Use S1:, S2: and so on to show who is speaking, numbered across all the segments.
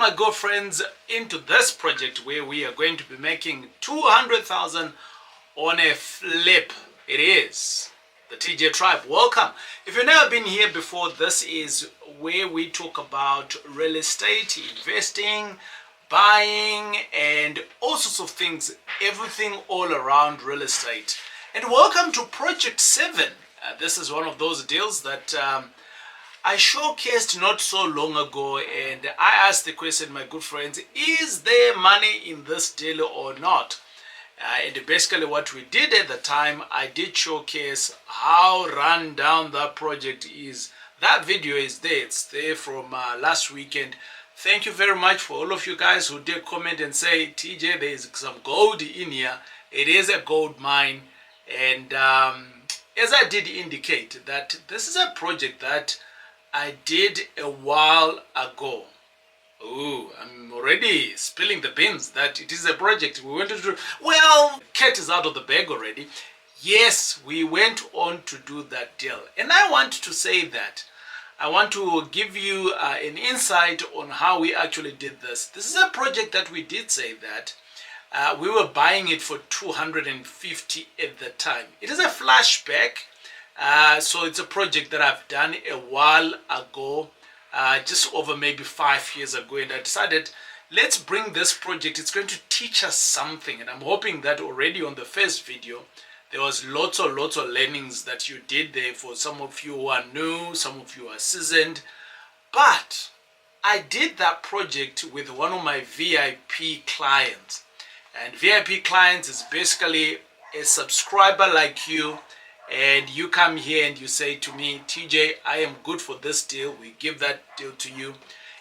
S1: my good friends into this project where we are going to be making 200,000 on a flip. It is the TJ Tribe. Welcome. If you've never been here before, this is where we talk about real estate, investing, buying, and all sorts of things, everything all around real estate. And welcome to Project 7. This is one of those deals that I showcased not so long ago, and I asked the question, my good friends, is there money in this deal or not? And basically what we did at the time, I did showcase how run down that project is. That video is there. It's there from last weekend. Thank you very much for all of you guys who did comment and say, TJ, there is some gold in here. It is a gold mine. And as I did indicate, that this is a project that I did a while ago. Oh, I'm already spilling the beans that it is a project we went to do. Well, cat is out of the bag already. Yes, we went on to do that deal. And I want to say that I want to give you an insight on how we actually did this. This is a project that we did say that we were buying it for 250 at the time. It is a flashback. So it's a project that I've done a while ago, just over maybe 5 years ago, and I decided let's bring this project. It's going to teach us something, and I'm hoping that already on the first video there was lots of learnings that you did there. For some of you who are new, some of you are seasoned, but I did that project with one of my VIP clients, and VIP clients is basically a subscriber like you. And you come here and you say to me, TJ, I am good for this deal. We give that deal to you.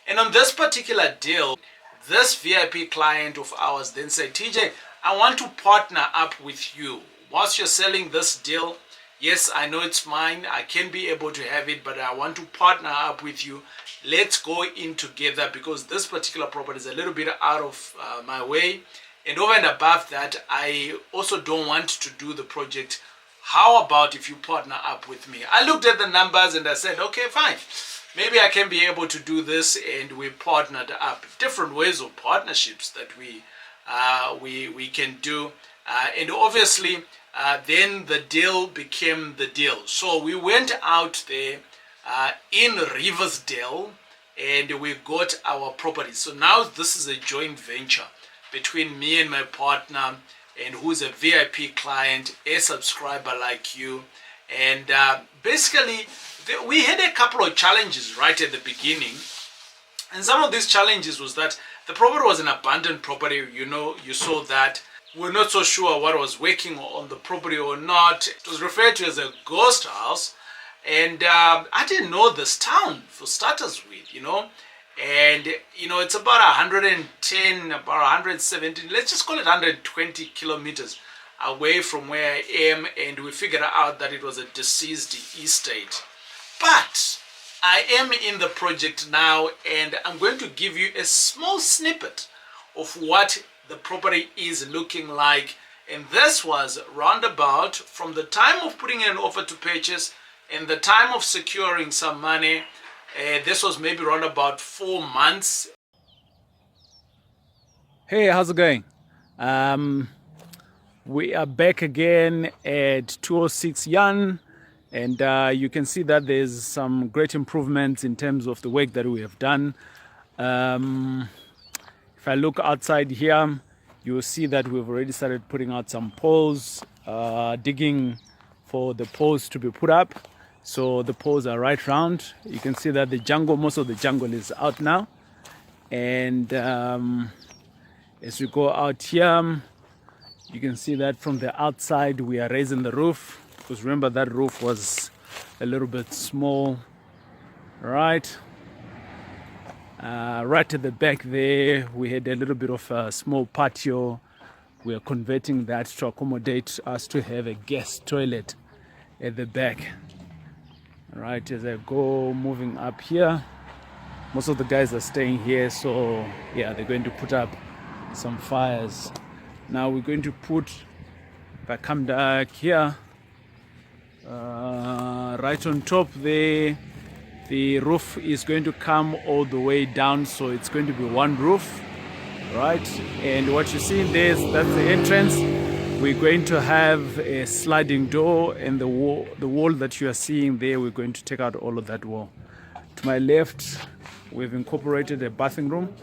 S1: And on this particular deal, this VIP client of ours then said, TJ, I want to partner up with you. Whilst you're selling this deal, yes, I know it's mine. I can be able to have it, but I want to partner up with you. Let's go in together because this particular property is a little bit out of my way. And over and above that, I also don't want to do the project. How about if you partner up with me? I looked at the numbers and I said, okay, fine. Maybe I can be able to do this, and we partnered up. Different ways of partnerships that we can do. And obviously, then the deal became the deal. So we went out there in Riversdale and we got our property. So now this is a joint venture between me and my partner, and who's a VIP client, a subscriber like you. And basically, we had a couple of challenges right at the beginning. And some of these challenges was that the property was an abandoned property. You know, you saw that. We're not so sure what was working on the property or not. It was referred to as a ghost house. And I didn't know this town, for starters with, you know. And you know, it's about 110, about 117, let's just call it 120 kilometers away from where I am, and we figured out that it was a deceased estate. But I am in the project now, and I'm going to give you a small snippet of what the property is looking like. And this was roundabout from the time of putting in an offer to purchase and the time of securing some money. This was maybe around about 4 months.
S2: Hey, how's it going? We are back again at 206 Yan, and you can see that there's some great improvements in terms of the work that we have done. If I look outside here, you will see that we've already started putting out some poles, digging for the poles to be put up. So the poles are right round. You can see that the jungle, most of the jungle is out now. And as we go out here, you can see that from the outside we are raising the roof, because remember that roof was a little bit small, right? Right at the back there, we had a little bit of a small patio. We are converting that to accommodate us to have a guest toilet at the back. Right, as I go moving up here, most of the guys are staying here, so yeah, they're going to put up some fires. Now we're going to put, if I come back here, right on top there, The roof is going to come all the way down, so it's going to be one roof, right? And what you see there, that's the entrance. We're going to have a sliding door, and the wall that you are seeing there, we're going to take out all of that wall. To my left, we've incorporated a bathing room,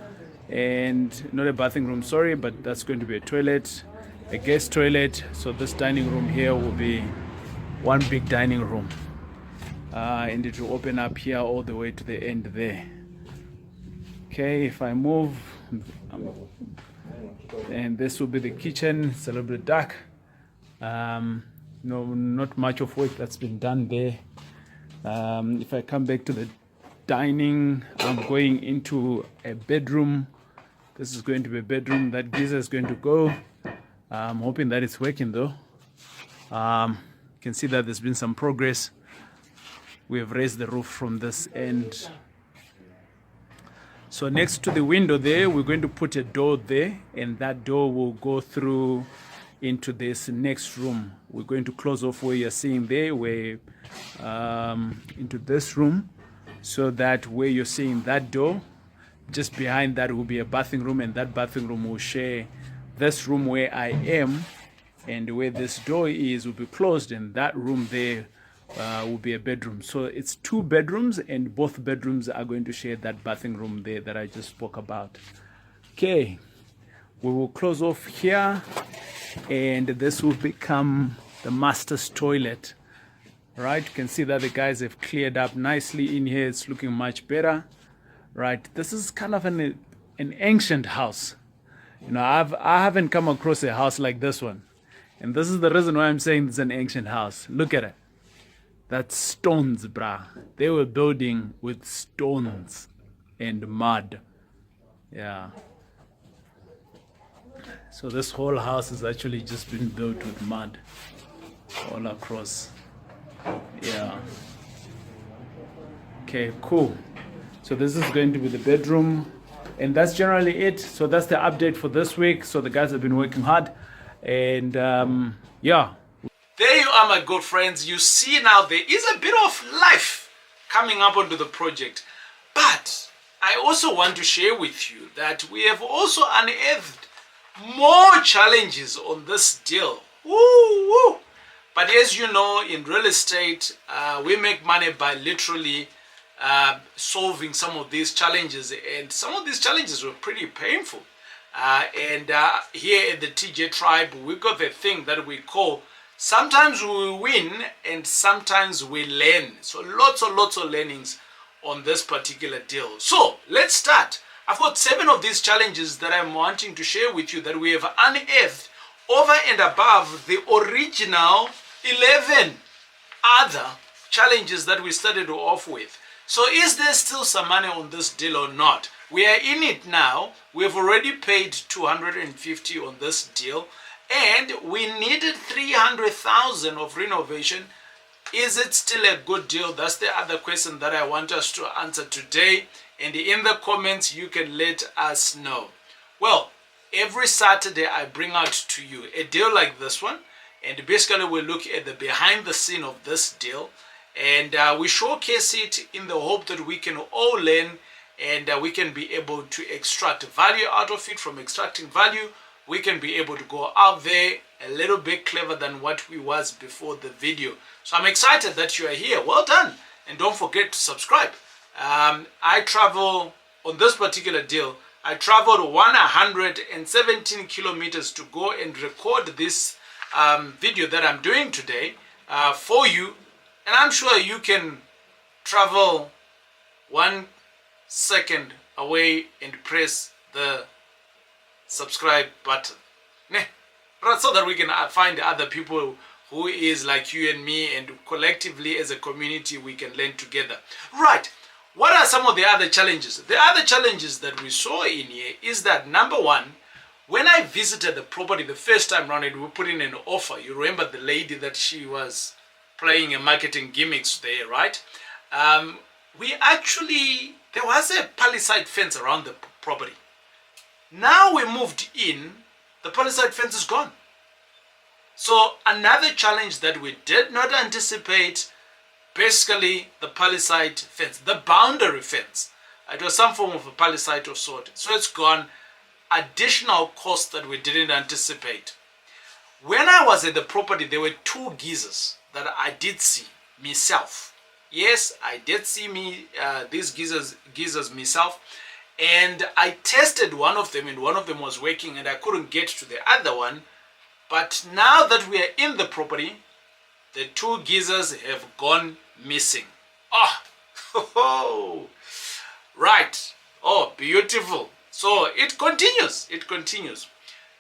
S2: and not a bathing room, sorry, but that's going to be a toilet, a guest toilet. So this dining room here will be one big dining room, and it will open up here all the way to the end there. Okay, if I move, and this will be the kitchen. It's a little bit dark. No, not much of work that's been done there. If I come back to the dining, I'm going into a bedroom. This is going to be a bedroom. That geyser is going to go. I'm hoping that it's working though. You can see that there's been some progress. We have raised the roof from this end. So next to the window there, we're going to put a door there, and that door will go through into this next room. We're going to close off where you're seeing there, where into this room, so that where you're seeing that door, just behind that will be a bathing room, and that bathing room will share this room where I am, and where this door is will be closed, and that room there will be a bedroom. So it's two bedrooms, and both bedrooms are going to share that bathing room there that I just spoke about. Okay, we will close off here, and this will become the master's toilet. Right, you can see that the guys have cleared up nicely in here. It's looking much better. Right, this is kind of an ancient house. You know, I haven't come across a house like this one, and this is the reason why I'm saying it's an ancient house. Look at it. That's stones, brah. They were building with stones and mud. Yeah. So this whole house has actually just been built with mud all across. Yeah. Okay, cool. So this is going to be the bedroom, and that's generally it. So that's the update for this week. So the guys have been working hard, and yeah.
S1: There you are, my good friends. You see now there is a bit of life coming up onto the project. But I also want to share with you that we have also unearthed more challenges on this deal. Woo! But as you know, in real estate, we make money by literally solving some of these challenges. And some of these challenges were pretty painful. Here at the TJ Tribe, we got the thing that we call sometimes we win and sometimes we learn. So lots of learnings on this particular deal. So let's start. I've got 7 of these challenges that I'm wanting to share with you that we have unearthed over and above the original 11 other challenges that we started off with. So is there still some money on this deal or not? We are in it now. We've already paid 250 on this deal, and we needed 300,000 of renovation. Is it still a good deal? That's the other question that I want us to answer today. And in the comments, you can let us know. Well, every Saturday I bring out to you a deal like this one. And basically we look at the behind the scene of this deal. And we showcase it in the hope that we can all learn, and we can be able to extract value out of it. From extracting value, we can be able to go out there a little bit clever than what we was before the video. So I'm excited that you are here. Well done. And don't forget to subscribe. I travel on this particular deal. I traveled 117 kilometers to go and record this video that I'm doing today for you. And I'm sure you can travel 1 second away and press the subscribe button, so that we can find other people who is like you and me, and collectively as a community we can learn together. Right, what are some of the other challenges? The other challenges that we saw in here is that, number one, when I visited the property the first time around and we put in an offer, you remember the lady that she was playing a marketing gimmicks there, right? There was a palisade fence around the property. Now we moved in, the palisade fence is gone. So another challenge that we did not anticipate basically the palisade fence, the boundary fence. It was some form of a palisade of sort. So it's gone. Additional cost that we didn't anticipate. When I was at the property, there were two geysers that I did see myself. Yes, I did see these geysers myself, and I tested one of them, and one of them was working, and I couldn't get to the other one. But now that we are in the property, the two geysers have gone missing. Oh, right. Oh, beautiful. So it continues. It continues.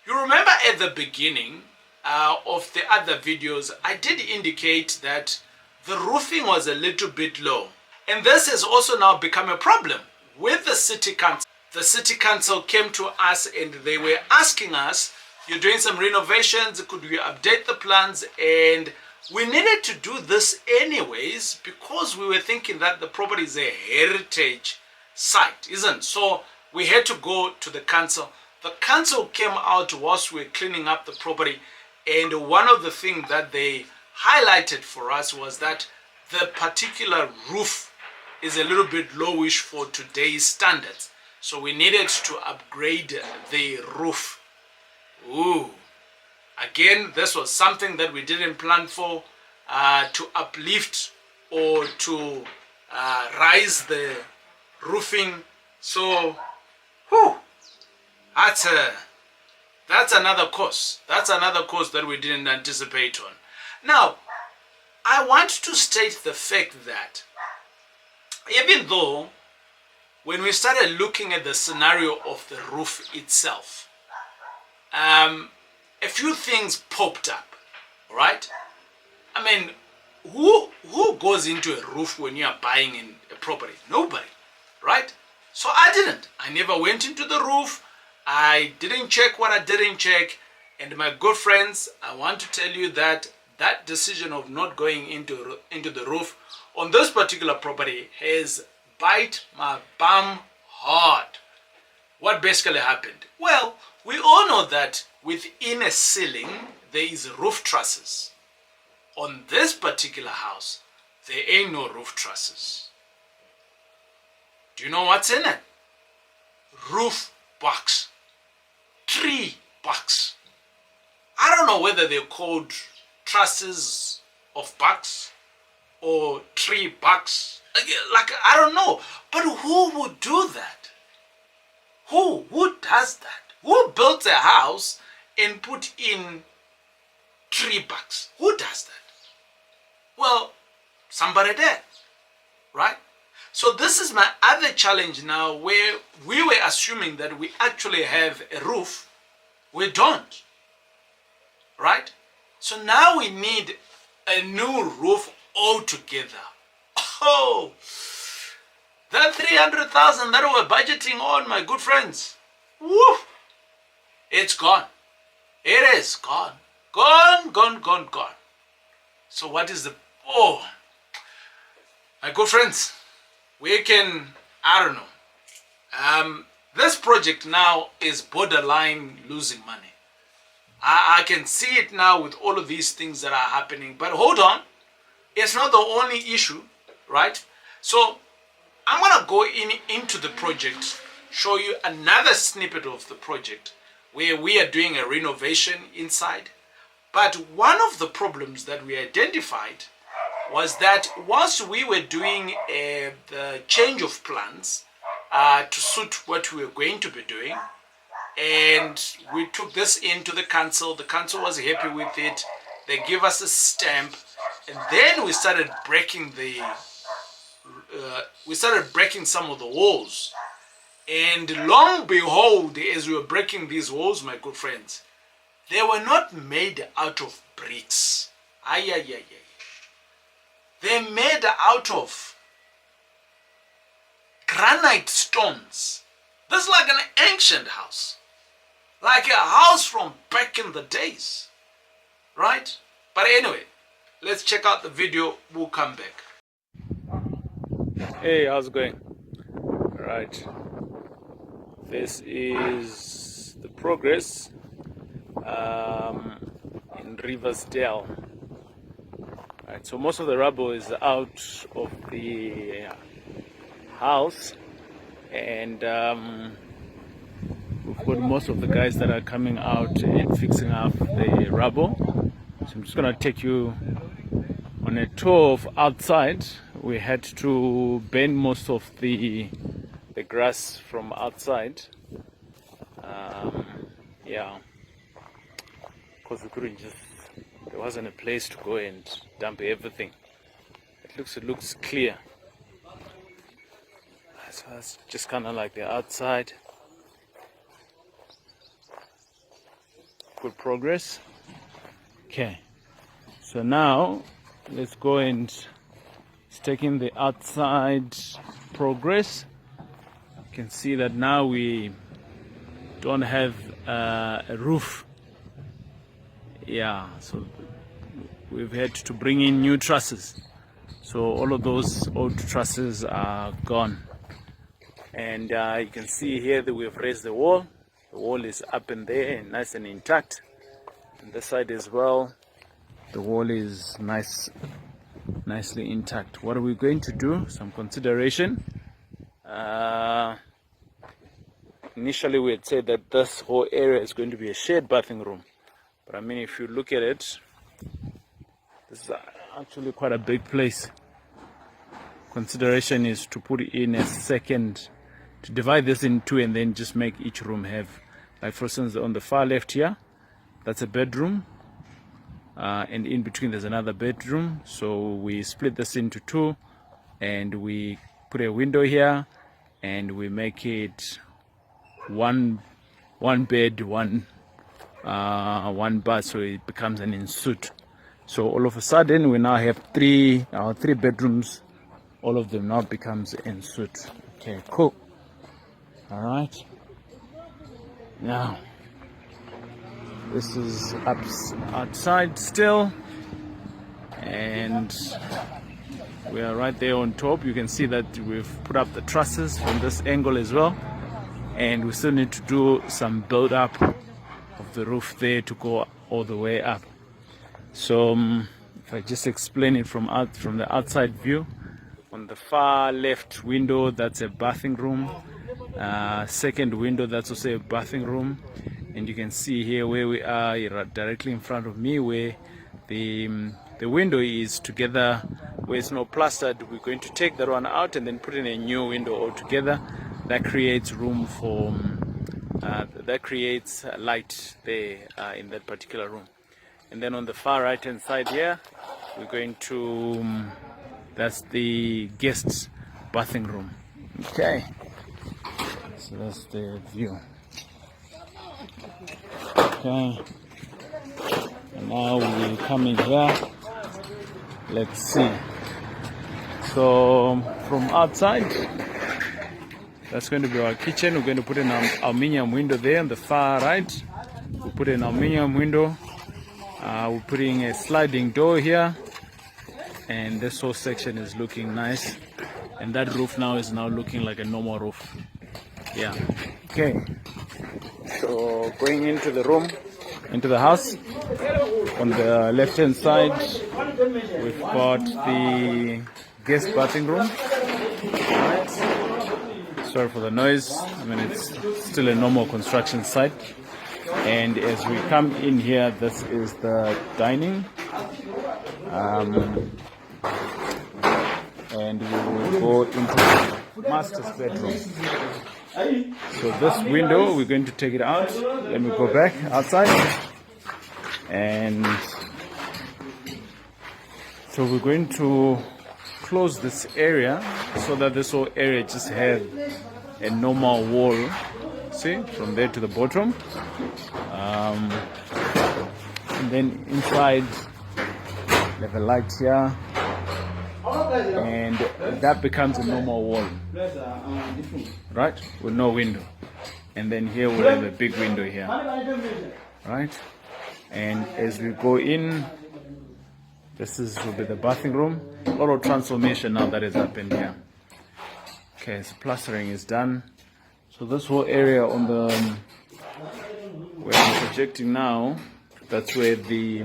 S1: You remember at the beginning of the other videos, I did indicate that the roofing was a little bit low. And this has also now become a problem with the city council. The city council came to us and they were asking us, you're doing some renovations, could we update the plans? And we needed to do this anyways because we were thinking that the property is a heritage site, isn't it? So we had to go to the council. The council came out whilst we were cleaning up the property, and one of the things that they highlighted for us was that the particular roof is a little bit lowish for today's standards. So we needed to upgrade the roof. Ooh. Again, this was something that we didn't plan for, to uplift or to rise the roofing. So, whew, that's another cost. That's another cost that we didn't anticipate on. Now, I want to state the fact that even though when we started looking at the scenario of the roof itself, a few things popped up, right? I mean, who goes into a roof when you are buying in a property? Nobody, right? So I didn't. I never went into the roof. I didn't check what I didn't check. And my good friends, I want to tell you that that decision of not going into the roof on this particular property has bite my bum hard. What basically happened? Well, we all know that within a ceiling there is roof trusses. On this particular house, there ain't no roof trusses. Do you know what's in it? Roof box. Tree box. I don't know whether they're called trusses of bucks or tree bucks. Like, I don't know. But who would do that? Who does that? Who built a house and put in tree bucks? Who does that? Well, somebody did, right? So this is my other challenge now, where we were assuming that we actually have a roof. We don't, right? So now we need a new roof altogether. Oh, that 300,000 that we're budgeting on, my good friends, woo, it's gone. It is gone. Gone. So what is the, my good friends, we can, I don't know. This project now is borderline losing money. I can see it now with all of these things that are happening. But hold on, it's not the only issue, right? So I'm gonna go into the project, show you another snippet of the project where we are doing a renovation inside. But one of the problems that we identified was that whilst we were doing the change of plans to suit what we were going to be doing, and we took this into the council was happy with it. They gave us a stamp, and then we started breaking some of the walls. And long behold, as we were breaking these walls, my good friends, they were not made out of bricks. They're made out of granite stones. This is like an ancient house. Like a house from back in the days. Right? But anyway, let's check out the video. We'll come back.
S2: Hey, how's it going? All right. This is the progress in Riversdale. Right, so most of the rubble is out of the house, and we've got most of the guys that are coming out and fixing up the rubble. So I'm just gonna take you on a tour of outside. We had to bend most of the grass from outside. Yeah, because we couldn't just, there wasn't a place to go and dump everything. It looks clear. So that's just kind of like the outside. Good progress. Okay, so now let's go and take in the outside progress. You can see that now we don't have a roof. Yeah, so we've had to bring in new trusses. So all of those old trusses are gone. And you can see here that we've raised the wall. The wall is up in there and nice and intact. On this side as well, the wall is nicely intact. What are we going to do? Some consideration. Initially we had said that this whole area is going to be a shared bathing room. But I mean, if you look at it, this is actually quite a big place. Consideration is to put in a second, to divide this in two and then just make each room have, like for instance on the far left here, that's a bedroom, and in between there's another bedroom. So we split this into two and we put a window here and we make it one bed, one bath, so it becomes an ensuite. So all of a sudden we now have three bedrooms. All of them now becomes ensuite. Okay, cool. All right. Now this is outside still, and we are right there on top. You can see that we've put up the trusses from this angle as well, and we still need to do some build up of the roof there to go all the way up. So if I just explain it from the outside view, on the far left window, that's a bathing room. Second window, that's also a bathing room. And you can see here where we are, directly in front of me, where the window is together, where it's not plastered. We're going to take that one out and then put in a new window altogether. That creates room for, that creates light there in that particular room. And then on the far right hand side here, we're going to, that's the guest bathing room. Okay, so that's the view. Okay, and now we come in here. Let's see. So from outside, that's going to be our kitchen. We're going to put an aluminium window there on the far right. We'll put an aluminium window. We're putting a sliding door here, and this whole section is looking nice. And that roof now is looking like a normal roof. Yeah. Okay. So going into the room, into the house, on the left hand side, we've got the guest bathing room. Right. Sorry for the noise. I mean, it's still a normal construction site. And as we come in here, this is the dining. And we will go into the master's bedroom. So this window, we're going to take it out. Let me go back outside. And so we're going to close this area so that this whole area just has a normal wall. See, from there to the bottom. And then inside, we have a light here. And that becomes a normal wall, right, with no window. And then here we have a big window here, right? And as we go in, this will be the bathing room. A lot of transformation now that has happened here. Okay, so plastering is done. So this whole area on the where I'm projecting now, that's where the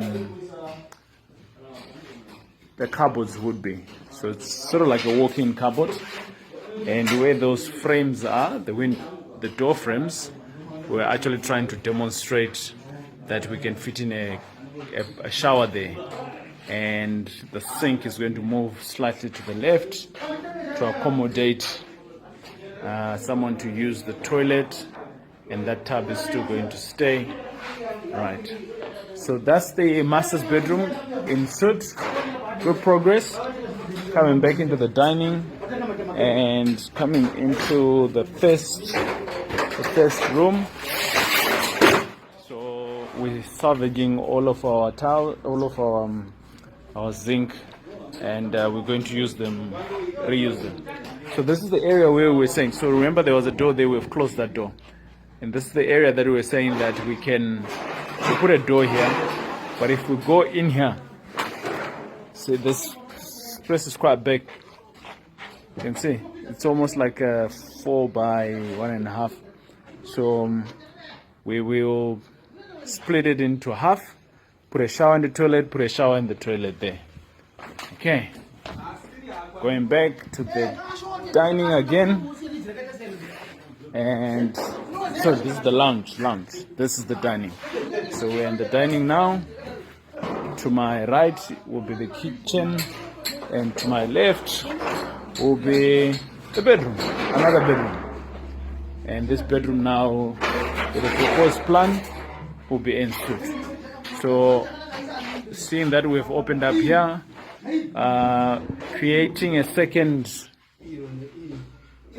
S2: the cupboards would be. So it's sort of like a walk-in cupboard, and where those frames are, the door frames, we're actually trying to demonstrate that we can fit in a shower there, and the sink is going to move slightly to the left to accommodate someone to use the toilet, and that tub is still going to stay. Right, so that's the master's bedroom in suit. Good progress. Coming back into the dining and coming into the first room. So we're salvaging all of our towel, all of our zinc, and we're going to reuse them. So this is the area where we were saying. So remember, there was a door there. We've closed that door, and this is the area that we were saying that we put a door here, but if we go in here, see, this place is quite big. You can see it's almost like a 4 by 1.5. So we will split it into half, put a shower in the toilet, put a shower in the toilet there. Okay, going back to the dining again, and so this is the lounge. This is the dining. So we're in the dining now. To my right will be the kitchen, and to my left will be the bedroom, another bedroom. And this bedroom now, with the proposed plan, will be en suite. So, seeing that we've opened up here, creating a second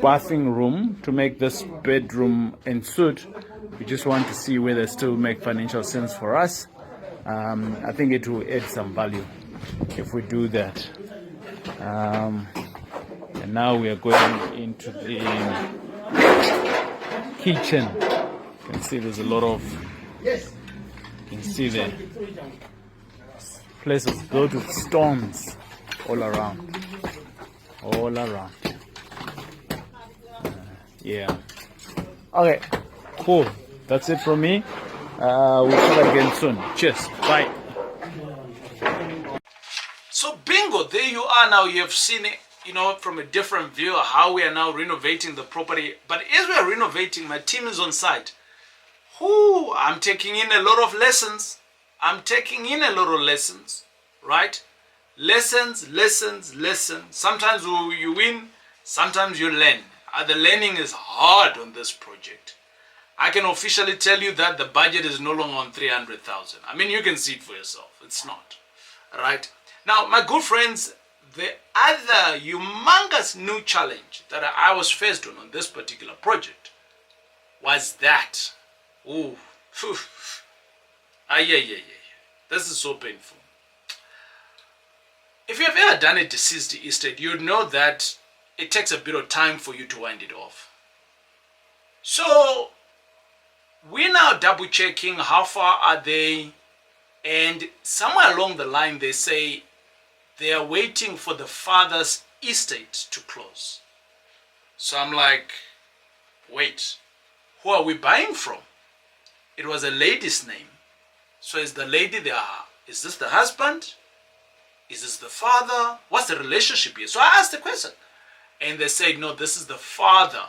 S2: bathing room to make this bedroom en suite, we just want to see whether it still make financial sense for us. I think it will add some value if we do that. And now we are going into the kitchen. You can see there's a lot of, you can see the place is built with stones all around. Yeah. Okay, cool. That's it from me. We'll see that again soon. Cheers. Bye.
S1: So bingo, there you are now. You have seen it, from a different view, how we are now renovating the property. But as we are renovating, my team is on site. I'm taking in a lot of lessons. Right? Lessons. Sometimes you win, sometimes you learn. The learning is hard on this project. I can officially tell you that the budget is no longer on 300,000. I mean, you can see it for yourself. It's not. All right? Now, my good friends, the other humongous new challenge that I was faced on this particular project was that. Yeah. This is so painful. If you've ever done a deceased estate, you'd know that it takes a bit of time for you to wind it off. So, we're now double checking how far are they, and somewhere along the line they say they are waiting for the father's estate to close. So I'm like, wait, who are we buying from? It was a lady's name. So is the lady there? Is this the husband? Is this the father? What's the relationship here? So I asked the question, and they said, no, this is the father.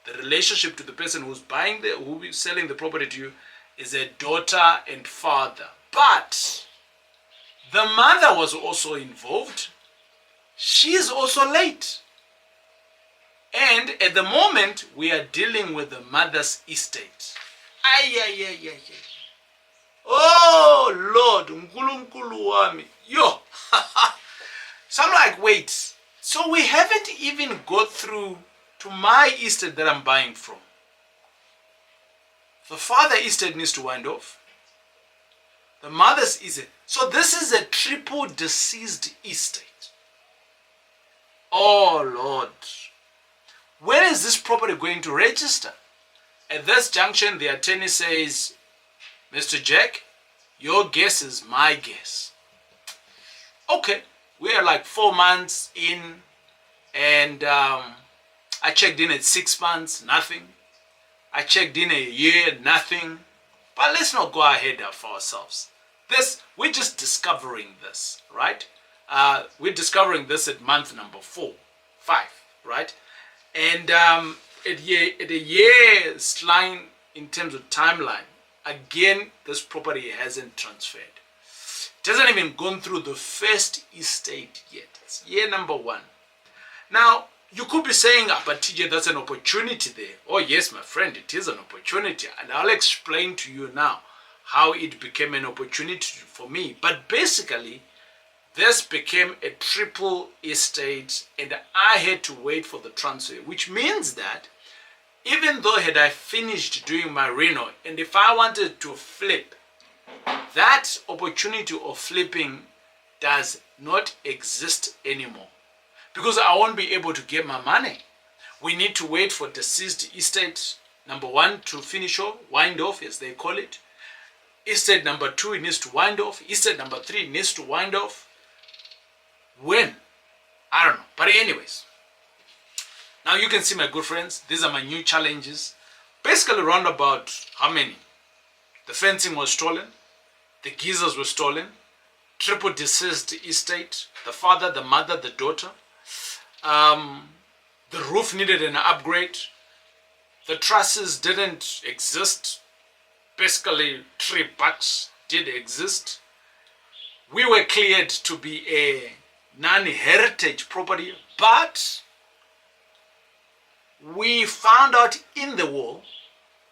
S1: The relationship to the person who's who is selling the property to you is a daughter and father. But the mother was also involved. She is also late. And at the moment, we are dealing with the mother's estate. Oh, Lord. Nkulunkulu wami. Yo. So I'm like, wait. So we haven't even got through to my estate that I'm buying from. The father estate needs to wind off. The mother's estate. So this is a triple deceased estate. Oh Lord. When is this property going to register? At this junction, the attorney says, Mr. Jack, your guess is my guess. Okay, we are like 4 months in, and I checked in at 6 months, nothing. I checked in a year, nothing. But let's not go ahead for ourselves. We're just discovering this, right? We're discovering this at month number 4, 5, right? And at a year's line in terms of timeline, again, this property hasn't transferred. It hasn't even gone through the first estate yet. It's year number 1. Now, you could be saying, but TJ, that's an opportunity there. Oh yes, my friend, it is an opportunity. And I'll explain to you now how it became an opportunity for me. But basically, this became a triple estate and I had to wait for the transfer, which means that even though had I finished doing my reno, and if I wanted to flip, that opportunity of flipping does not exist anymore because I won't be able to get my money. We need to wait for deceased estate number 1 to finish off, wind off as they call it. Estate number 2 it needs to wind off. Estate number 3 needs to wind off. When? I don't know. But anyways, now you can see, my good friends, these are my new challenges. Basically around about how many? The fencing was stolen. The geysers were stolen. Triple deceased estate. The father, the mother, the daughter. The roof needed an upgrade. The trusses didn't exist. Basically, tree bucks did exist. We were cleared to be a non-heritage property, but we found out in the wall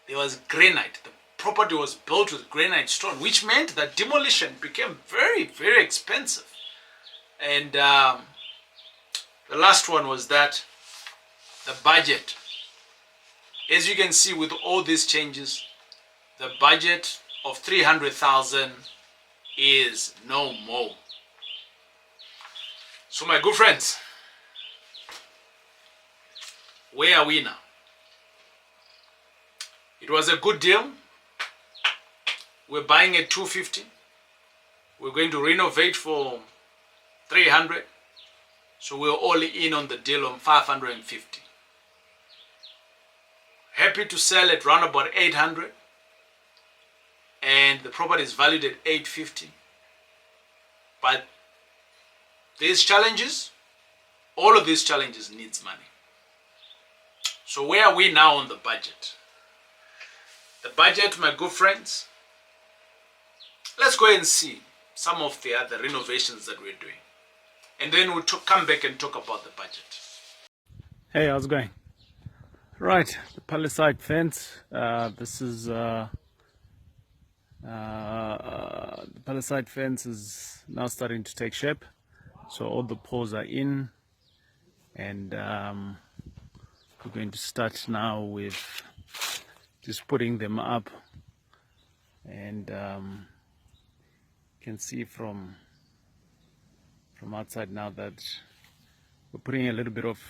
S1: there was granite. The property was built with granite stone, which meant that demolition became very, very expensive. And the last one was that the budget. As you can see, with all these changes, the budget of 300,000 is no more. So my good friends, where are we now? It was a good deal. We're buying at 250. We're going to renovate for 300. So we're all in on the deal on 550. Happy to sell at round about 800. And the property is valued at 850. But these challenges, all of these challenges needs money. So where are we now on the budget? The budget, my good friends, let's go and see some of the other renovations that we're doing. And then we'll come back and talk about the budget.
S2: Hey, how's it going? Right, the palisade fence. This is the palisade fence is now starting to take shape. So all the poles are in, and we're going to start now with just putting them up. And you can see from outside now that we're putting a little bit of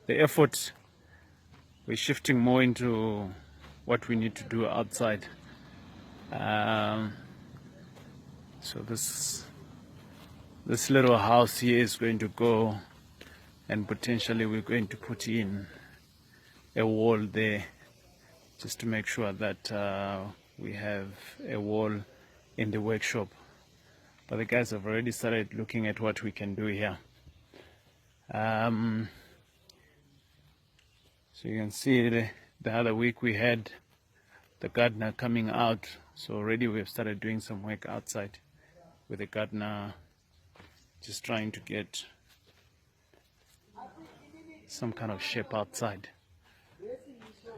S2: the effort. We're shifting more into what we need to do outside. So this little house here is going to go, and potentially we're going to put in a wall there just to make sure that we have a wall in the workshop. But the guys have already started looking at what we can do here. So you can see the other week we had the gardener coming out. So already we've started doing some work outside with the gardener, just trying to get some kind of shape outside.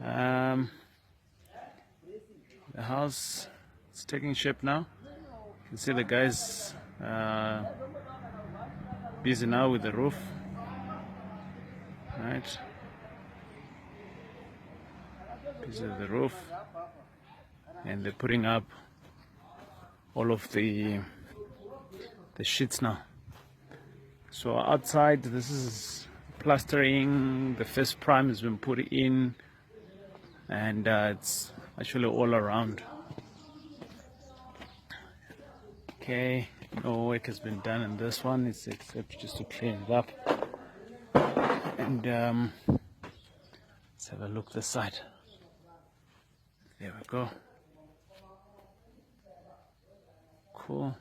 S2: The house is taking shape now. You can see the guys busy now with the roof. Right, busy with the roof, and they're putting up all of the sheets now. So outside, this is plastering. The first prime has been put in, and it's actually all around. Okay, no work has been done in this one, except just to clean it up. And let's have a look this side. There we go. Cool.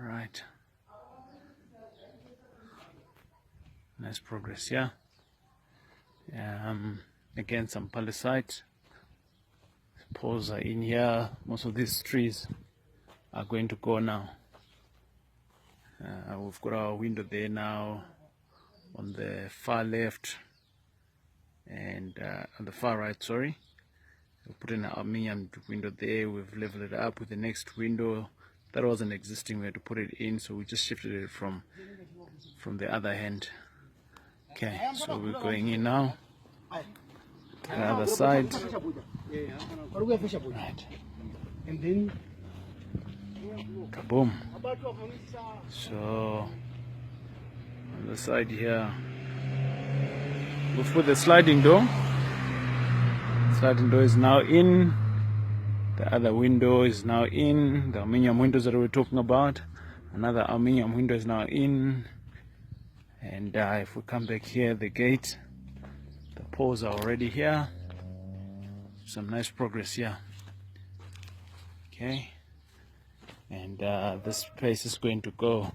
S2: All right. Nice progress, yeah. Again, some palisades. Poles are in here. Most of these trees are going to go now. We've got our window there now on the far left and on the far right, sorry. We put in an aluminium window there. We've leveled it up with the next window. That wasn't existing. We had to put it in, so we just shifted it from the other hand. Okay, so we're going in now. To the other side. Right. And then kaboom. So on the side here, we've put the sliding door. Sliding door is now in. The other window is now in. The aluminium windows that we were talking about. Another aluminium window is now in. And if we come back here, the gate, the poles are already here. Some nice progress here. Okay. And this space is going to go.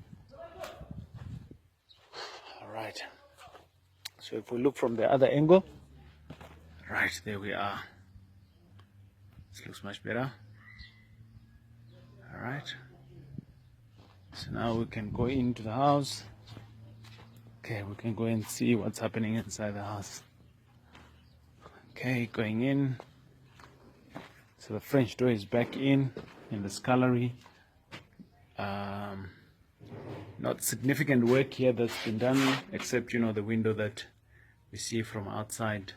S2: All right. So if we look from the other angle, right, there we are. This looks much better. All right. So now we can go into the house. Okay, we can go and see what's happening inside the house. Okay, going in. So the French door is back in the scullery. Not significant work here that's been done, except, you know, the window that we see from outside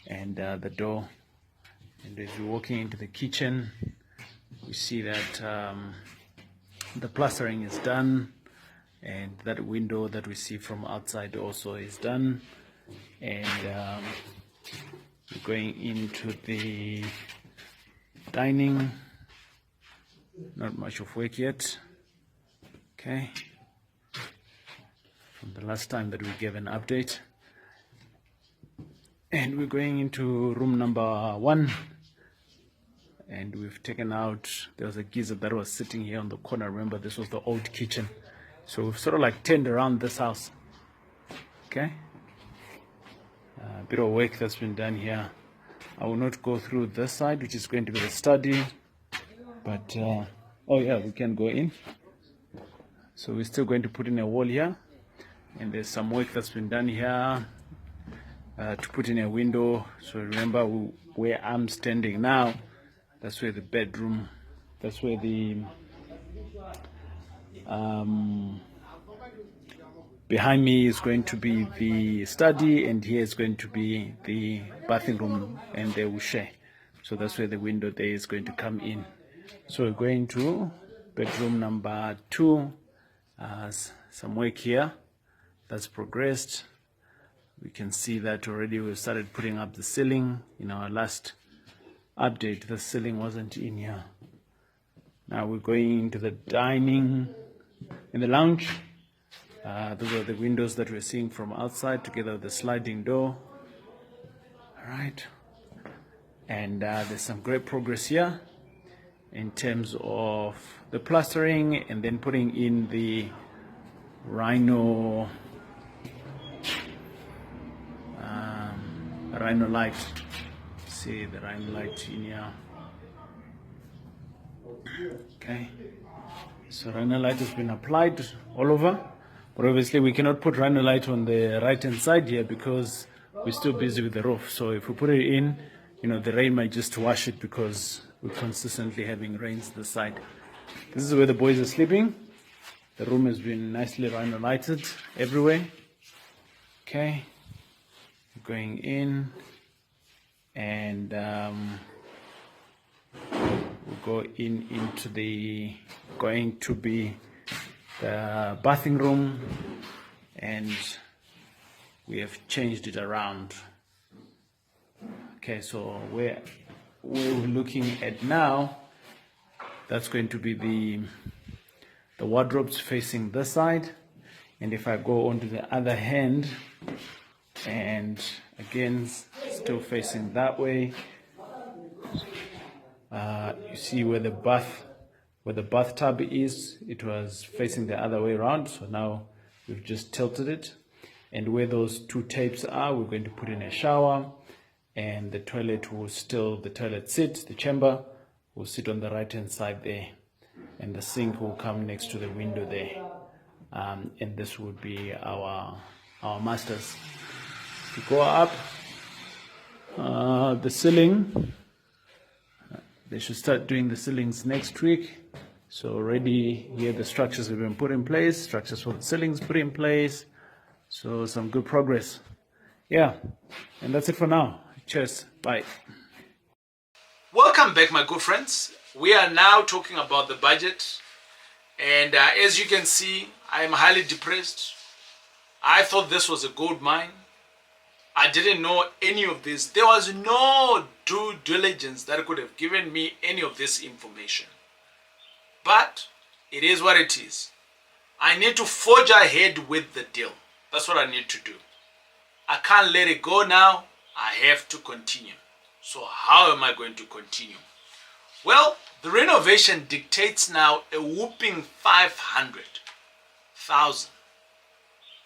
S2: and the door. And as we're walking into the kitchen, we see that the plastering is done, and that window that we see from outside also is done. And we're going into the dining. Not much of work yet. Okay. From the last time that we gave an update. And we're going into room number 1. And we've taken out, there was a geyser that was sitting here on the corner. Remember, this was the old kitchen. So we've sort of like turned around this house. Okay. A bit of work that's been done here. I will not go through this side, which is going to be the study. But, oh yeah, we can go in. So we're still going to put in a wall here. And there's some work that's been done here to put in a window. So remember where I'm standing now, that's where the bedroom, that's where the, behind me is going to be the study, and here is going to be the bathing room and the wushe. So that's where the window there is going to come in. So we're going to bedroom number 2. Some work here that's progressed. We can see that already we've started putting up the ceiling. In our last update, the ceiling wasn't in here. Now we're going into the dining, in the lounge. Those are the windows that we're seeing from outside together with the sliding door. All right. And there's some great progress here in terms of the plastering and then putting in the rhino light. See the rhino light in here. Okay, so rhino light has been applied all over, but obviously we cannot put rhino light on the right hand side here because we're still busy with the roof. So if we put it in, you know, the rain might just wash it because we're consistently having rains this side. This is where the boys are sleeping. The room has been nicely rhino lighted everywhere. Okay, going in, and we'll go into the going to be the bathing room, and we have changed it around. Okay, so where we're looking at now, that's going to be the wardrobes facing this side. And if I go onto the other hand, and again still facing that way, you see where the bath where the bathtub is, it was facing the other way around. So now we've just tilted it. And where those two tapes are, we're going to put in a shower, and the toilet will still, the toilet sit, the chamber will sit on the right hand side there, and the sink will come next to the window there. And this would be our masters. If you go up, the ceiling, they should start doing the ceilings next week. So already here the structures have been put in place, structures for the ceilings put in place. So some good progress. Yeah, and that's it for now. Cheers, bye.
S1: Welcome back, my good friends. We are now talking about the budget, and as you can see, I am highly depressed. I thought this was a gold mine. I didn't know any of this. There was no due diligence that could have given me any of this information. But it is what it is. I need to forge ahead with the deal. That's what I need to do. I can't let it go now. I have to continue. So how am I going to continue? Well, the renovation dictates now a whooping 500,000.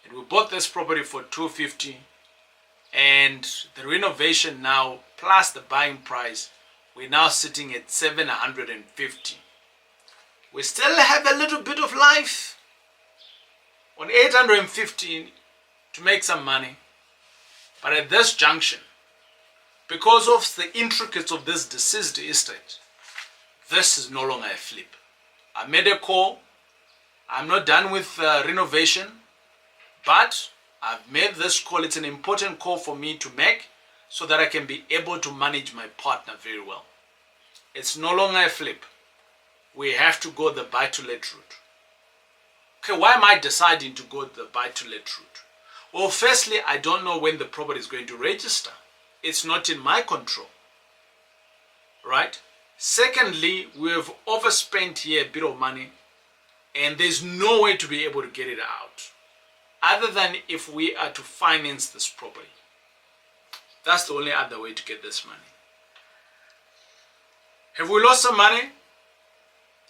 S1: And we bought this property for 250, and the renovation now plus the buying price, we're now sitting at 750. We still have a little bit of life on 850 to make some money. But at this junction, because of the intricacies of this deceased estate, this is no longer a flip. I made a call. I'm not done with renovation, but I've made this call. It's an important call for me to make so that I can be able to manage my partner very well. It's no longer a flip. We have to go the buy-to-let route. Okay, why am I deciding to go the buy-to-let route? Well, firstly, I don't know when the property is going to register. It's not in my control, right? Secondly, we've overspent here a bit of money, and there's no way to be able to get it out other than if we are to finance this property. That's the only other way to get this money. Have we lost some money?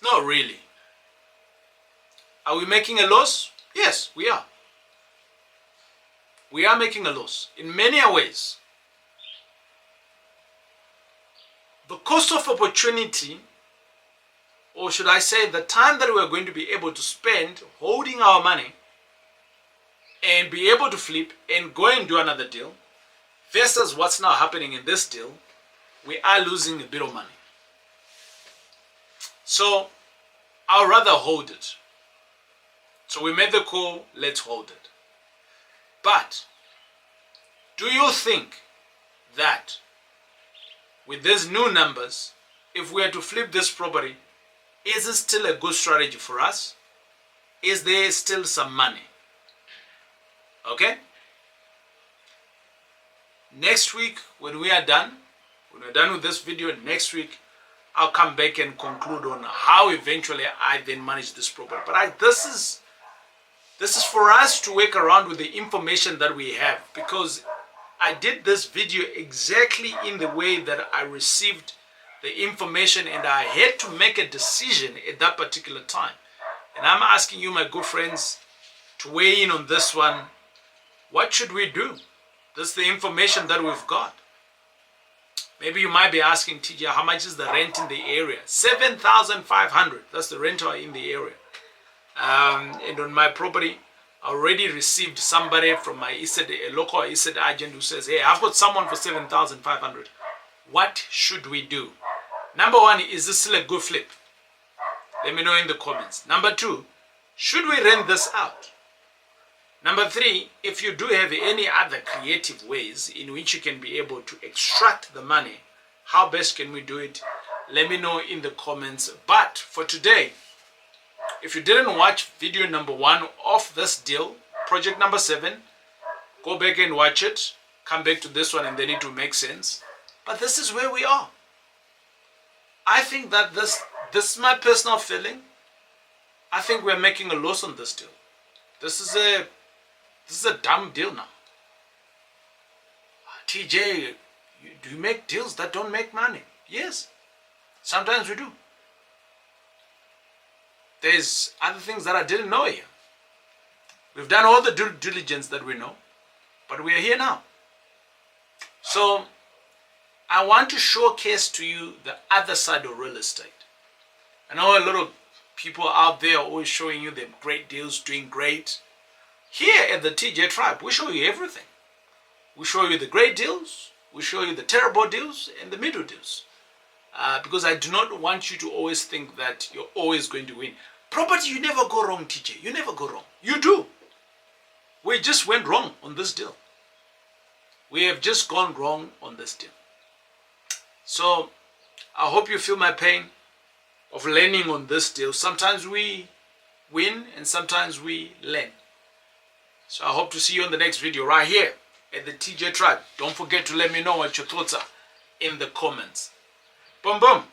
S1: Not really. Are we making a loss? Yes, we are. We are making a loss in many ways. The cost of opportunity, or should I say the time that we're going to be able to spend holding our money and be able to flip and go and do another deal versus what's now happening in this deal, we are losing a bit of money. So I'd rather hold it. So we made the call, let's hold it. But do you think that with these new numbers, if we are to flip this property, is it still a good strategy for us? Is there still some money? Okay? Next week, when we're done with this video, next week, I'll come back and conclude on how eventually I then manage this property. But this is for us to work around with the information that we have, because I did this video exactly in the way that I received the information, and I had to make a decision at that particular time. And I'm asking you, my good friends, to weigh in on this one. What should we do? This is the information that we've got. Maybe you might be asking, TJ, how much is the rent in the area? 7,500. That's the rental in the area. And on my property, I already received somebody from my a local estate agent who says, hey, I've got someone for 7,500. What should we do? Number one, is this still a good flip? Let me know in the comments. Number two, should we rent this out? Number three, if you do have any other creative ways in which you can be able to extract the money, how best can we do it? Let me know in the comments. But for today, if you didn't watch video number 1 of this deal, project number 7, go back and watch it. Come back to this one and then it will make sense. But this is where we are. I think that this is my personal feeling. I think we're making a loss on this deal. This is a dumb deal now. TJ, do you make deals that don't make money? Yes, sometimes we do. there's other things that I didn't know here. We've done all the due diligence that we know, but we are here now. So I want to showcase to you the other side of real estate. I know a lot of people out there are always showing you the great deals, doing great. Here at the TJ Tribe, we show you everything. We show you the great deals, we show you the terrible deals, and the middle deals. Because I do not want you to always think that you're always going to win. Property, you never go wrong, TJ. You never go wrong. You do. We just went wrong on this deal. We have just gone wrong on this deal. So I hope you feel my pain of learning on this deal. Sometimes we win and sometimes we learn. So I hope to see you on the next video right here at the TJ Tribe. Don't forget to let me know what your thoughts are in the comments. Boom, boom.